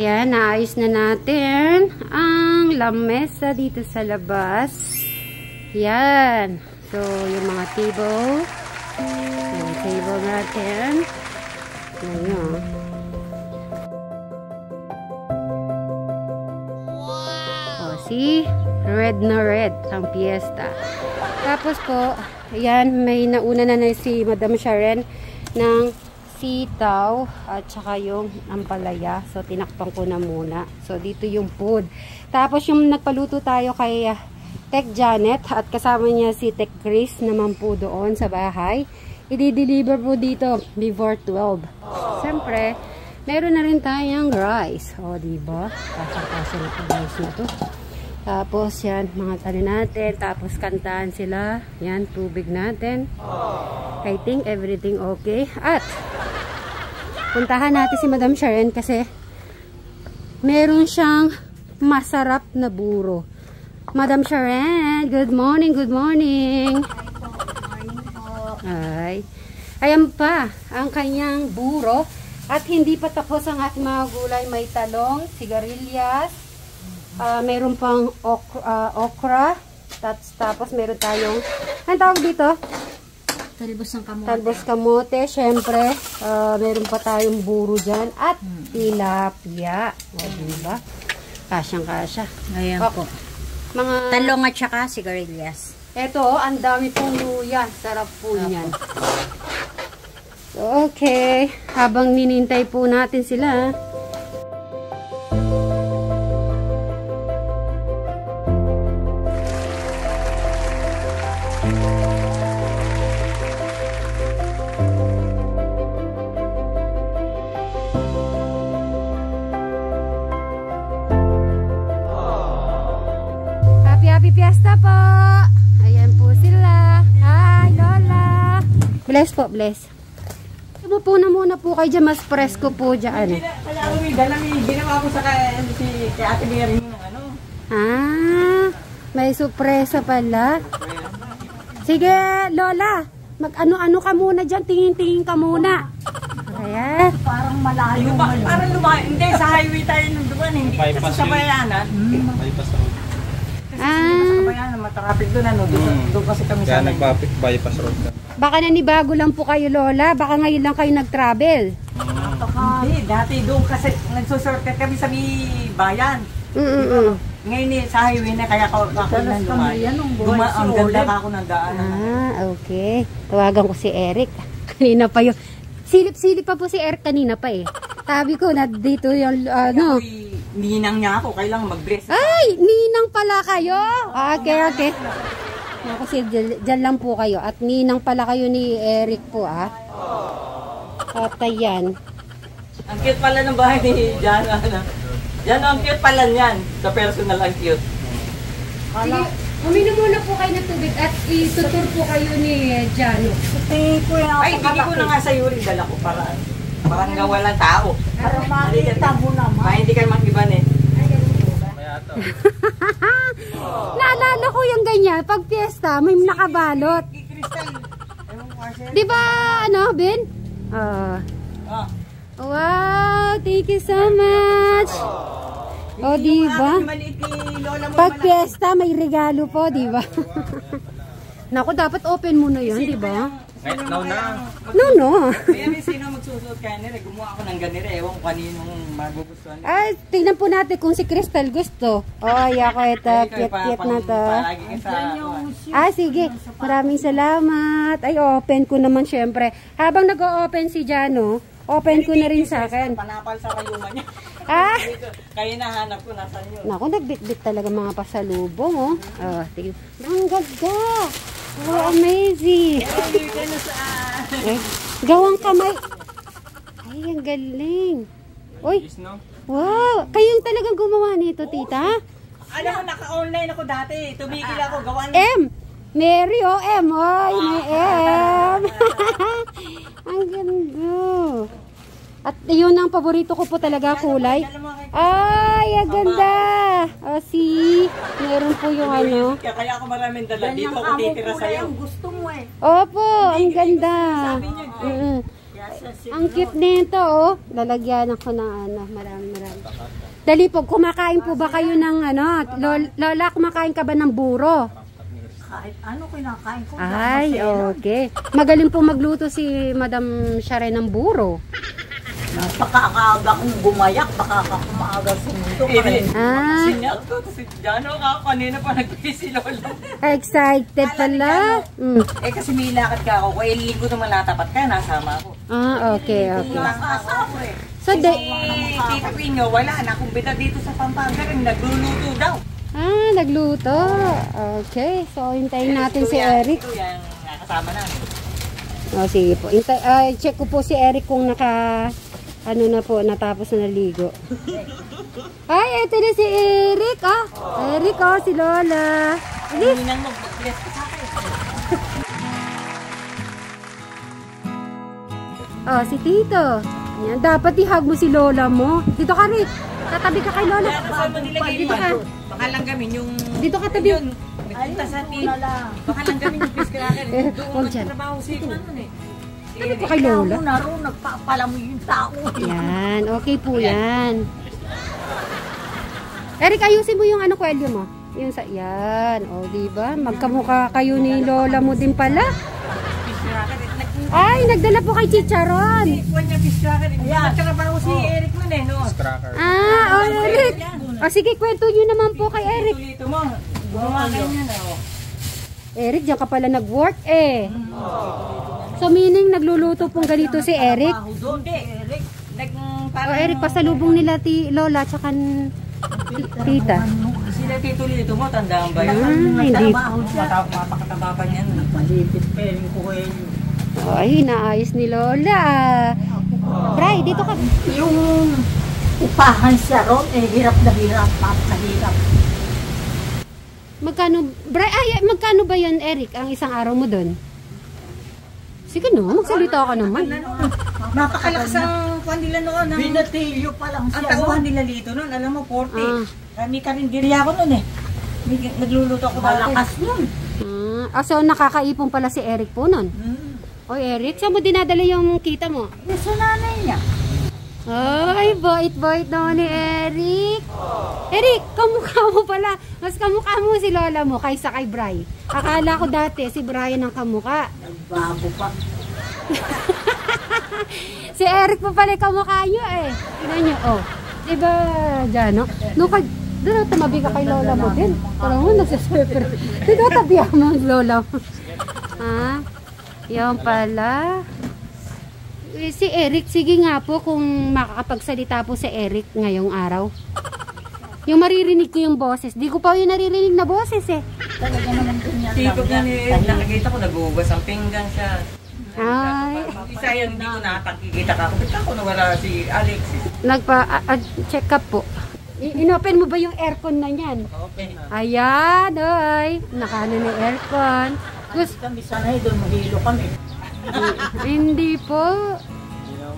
Ayan, naayos na natin ang lamesa dito sa labas. Ayan. So, yung mga table. Yung table natin. Ayan. Wow! O, see? Red na red ang piyesta. Tapos po, ayan, may nauna na si Madam Sharon ng sitaw at saka yung ampalaya. So, tinakpan ko na muna. So, dito yung food. Tapos, yung nagpaluto tayo kay Tech Janet at kasama niya si Tech Chris naman po doon sa bahay. I-deliver po dito before 12. Siyempre, meron na rin tayong rice. O, diba? Kasang-kasang na po rice na to. Tapos, yan, mga tali natin. Tapos, kantahan sila. Yan, tubig natin. I think everything okay. At, puntahan natin si Madam Sharon kasi meron siyang masarap na buro. Madam Sharon, good morning, good morning. Ay, ayan pa ang kanyang buro. At hindi pa tapos ang ating mga gulay. May talong, sigarilyas, meron pang okra. Tapos meron tayong, ano tawag dito? Talbos ng kamote. Talbos kamote, syempre. Meron pa tayong buro dyan. At tilapia. O, diba? Kasyang-kasya. Ayan po. Mga Talong at saka sigarilyas. eto, ang dami pong luya. Sarap po yan. Okay. Habang ninintay po natin sila. Happy Fiesta po! Ayan po sila. Hi, Lola! Bless po, bless. Umupo na muna po kayo dyan. Mas presko po dyan. Kaya ako may ginawa ko sa kay Ate Mary ng ano. Ah, may sorpresa pala. Sige, Lola. Mag-ano-ano ka muna dyan. Tingin-tingin ka muna. Ayan. Parang malayo. Parang lumayo. Hindi, sa highway tayo nung duman. Hindi kasi sa bayanan. Bypass road. Sa bayanan, matraffic doon. Doon kasi kami sa kaya nag-bypass road ka. Baka nanibago lang po kayo, Lola. Baka ngayon lang kayo nag-travel. Hindi, dati doon kasi nagsusorted kami sa bayan. Ngayon sa highway na kaya ako nang lumayo. Ang ganda ka ako ng daanan. Ah, okay. Tawagan ko si Eric. Kanina pa yun. Silip-silip pa po si Eric kanina pa eh. Sabi ko na dito yung ano. Ninang niya ako, kailangan mag-dress. Ay, ninang pala kayo. Okay, okay. Kasi dyan lang po kayo. At ninang pala kayo ni Eric po ah. At ayan. Ang cute pala ng bahay ni Jan. Jan, ang cute pala niyan. Sa personal ang cute. Sige, uminom muna po kayo ng tubig at itutur po kayo ni Jano. Ay, hindi ko na nga sa Yuri dala ko para parang nga walang tao. Para makita mo naman. Para hindi kayo mag-iban eh. Naalala ko yung ganyan. Pag piyesta, may nakabalot. Di ba, ano, Ben? Wow, thank you so much. O, di ba? Pag piyesta, may regalo po, di ba? Naku, dapat open mo na yun, di ba? No na. No. Kaya may sino magsusuot kaya nila. Gumawa ako ng ganire. Ewan ko kaninong magugustuhan nila. Ay, tingnan po natin kung si Crystal gusto. Ay, ako ito. Cute na to. Ah, sige. Maraming salamat. Ay, open ko naman syempre. Habang nag-o-open si Jano, open ko na rin sa akin. Panapal sa kayuman niya. Ah! Kaya nahanap ko nasan yun. Naku, nagbit-bit talaga mga pasalubong, oh. Oh, tingnan. Ang ganda! Oh, amazing! Eh, gawang kamay. Ay, ang galing. Uy! Wow! Kayong talagang gumawa nito, tita? Alam mo, naka-online ako dati. Tumigil ako. Gawan. M! Mary, oh, M. Ay, may M. Ang ganda. At yun ang paborito ko po talaga, kulay. Ay, ang ganda. See, meron po yung ano. Kaya ako maraming dala. Dito ako titira sa'yo. Gusto mo eh. Opo, ang ganda. Ang cute nito, oh. Lalagyan ako ng ano, marami. Dali po, kumakain po ba kayo ng ano? Lola, kumakain ka ba ng buro? Kahit ano kinakain ko. Ay, okay. Magaling po magluto si Madam Share ng buro. Napakaaga kong gumayak, baka ka kumaaga sa mundo. Ah, Sinyal ko, kasi dyan ako kanina pa nag-busy Lola. excited pala. Eh kasi may lakad ka ako, kaya linggo naman natapat ka, nasama ako. Ah, okay. Nakasama eh. So, Si Tito Pino, wala na, kumbita dito sa Pampanga rin, nagluluto daw. nagluto. Okay. So, hintayin natin si Eric. Ito yan, nakasama namin. Sige po. Check ko po si Eric kung ano na po, natapos na naligo. Ay, ito na si Eric, Eric, si Lola. Alis. Ninang mag-bless ka sa akin. Si Tito. Yan, dapat i-hug mo si Lola mo. Dito ka, Rick. Tatabi ka kay Lola. Saan mo nilagay Dito ka. Baka lang gamin yung... Dito ka tabi. Nagpunta sa team. Baka lang gamin yung fish cracker. Doon magtrabaho si Manon eh. Tabi ka kay Lola. Ikaw naroon, nagpapalamoy yung tao. Yan, okay po yan. Eric, ayusin mo yung kwelyo mo. Yung yan, diba? Magkamukha kayo ni Lola mo din pala. Fish cracker. Ay, nagdala po kay Chicharon. Kuwan niya fish cracker. Nagtrabaho si Eric man eh, no? Cracker. Eric. Sige, kwento nyo naman po kay Eric. Tulito mo. Gumawa kayo niya na, Eric, diyan ka pala nag-work So, meaning nagluluto pong ganito si Eric? Hindi, Eric. Eric, pasalubong nila Lola tsaka tita. Sila Tito mo, tandaan ba yun? Hindi. Mapakataba pa niyan. Malipit peling ko kayo. Ay, naayos ni Lola. Bray, dito ka. Yung upahan siya ron, hirap na hirap, napakahirap. Magkano ba yan, Eric, ang isang araw mo doon? Sige no, magsalita ka naman. Napakalakas ang kuhan nila noon. Binatilyo pa lang Ang siya. tauhan nila dito noon, alam mo, 40. May karindiriya ako noon eh. Nagluluto ako Malakas nun. So nakakaipon pala si Eric po nun. Oy Eric, saan mo dinadala yung kita mo? Sa nanay niya. Ay, bait-bait naman ni Eric. Eric, kamukha mo pala. Mas kamukha mo si Lola mo kaysa kay Bray. Akala ko dati si Brian ang kamukha. Nagbago pa. Si Eric pa pala kamukha nyo Tignan nyo, Diba, Jano? Doon tumabi ka kay Lola mo din. Parang mo, nagsasweper. Dito tabihan mo ang Lola mo. Yan pala. Si Eric, sige nga po kung makakapagsalita po si Eric ngayong araw. Yung maririnig ko yung boses. Di ko pa yung naririnig na boses Talaga naman ganyan Tiko lang. niya, nakikita ko nagugas ang pinggan siya. Ay, Isa yan, hindi ko nakakikita ka. Ba't ako nawala si Alexis? check up po. Inopen mo ba yung aircon na yan? Okay. Ayan, nakano na aircon. Kami sanay doon, mahilo kami. Hindi po.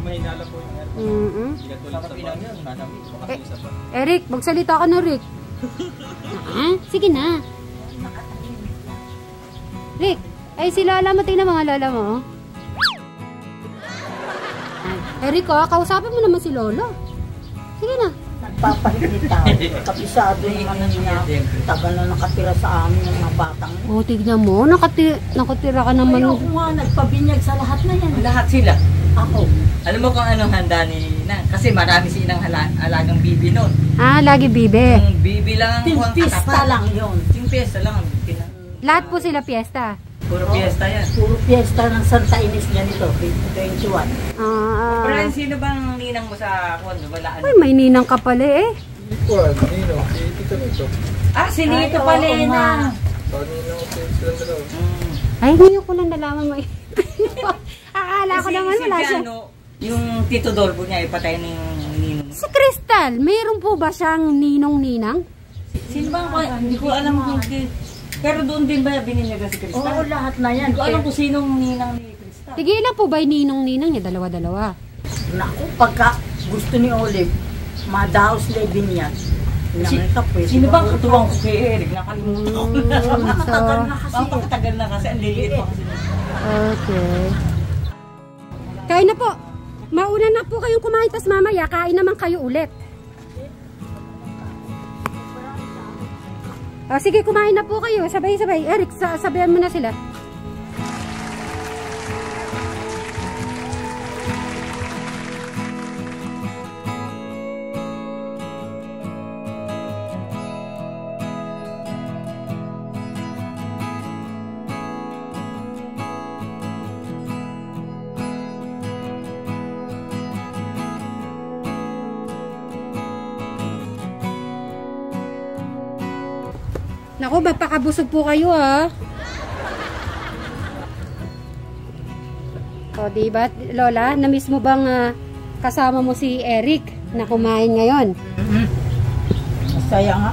May hinala po yung aircon. Hindi ka tulad sa Pinang yun, madami. Makakausap pa. Eric, magsalita ka na, Rick. Sige na. Rick, si Lola mo, tingnan mga Lola mo. Eric, kausapin mo naman si Lola. Sige na. Nagpapahinit ako. Kapisado yung ano niya. Tagal na nakatira sa amin ng mga batang. Tignan mo. Nakatira ka naman. Ayaw ko nga, nagpabinyag sa lahat na yan. Lahat sila. Ako. Alam mo kung anong handa ni Nang? Kasi marami silang alagang bibi noon. Lagi bibe. Yung bibi lang ang Pista lang yun. Yung piyesta lang. Lahat po sila piyesta. Puro piyesta yan. Puro fiesta ng Santa Ines niya nito. 21. Brian, sino bang ninang mo sa kwan? Wala ano? Ay, may ninang ka pala Nino, tito nito. Si Nito pala oo, na. Nino, sila dalawa. Ay, ngayon ko lang nalaman mo. Akala ko naman wala siya. Yung Tito Dolpo niya ipatay ng ninong. Si Crystal, mayroon po ba siyang ninong-ninang? Sino bang hindi ko alam kung pero doon din ba bininyaga si Crystal? Oo, lahat na yan. Hindi ko alam kung sinong ninang ni Crystal. Tigilan po ba yung ninong-ninang niya? Dalawa-dalawa. Naku, pagka gusto ni Olive, madaos levin yan. Sino bang katuwang ko kay Eric? Nakalimutan ko na. Matagal na kasi. Mapakatagal na kasi. Ang liliit pa kasi. Okay. Kain na po. Mauna na po kayong kumain, tas mamaya kain naman kayo ulit. Sige, kumain na po kayo. Sabay-sabay. Eric, sabayan mo na sila. Naku, magpakabusog po kayo ha. O, diba, Lola? Na-miss mo bang kasama mo si Eric na kumain ngayon? Masaya nga.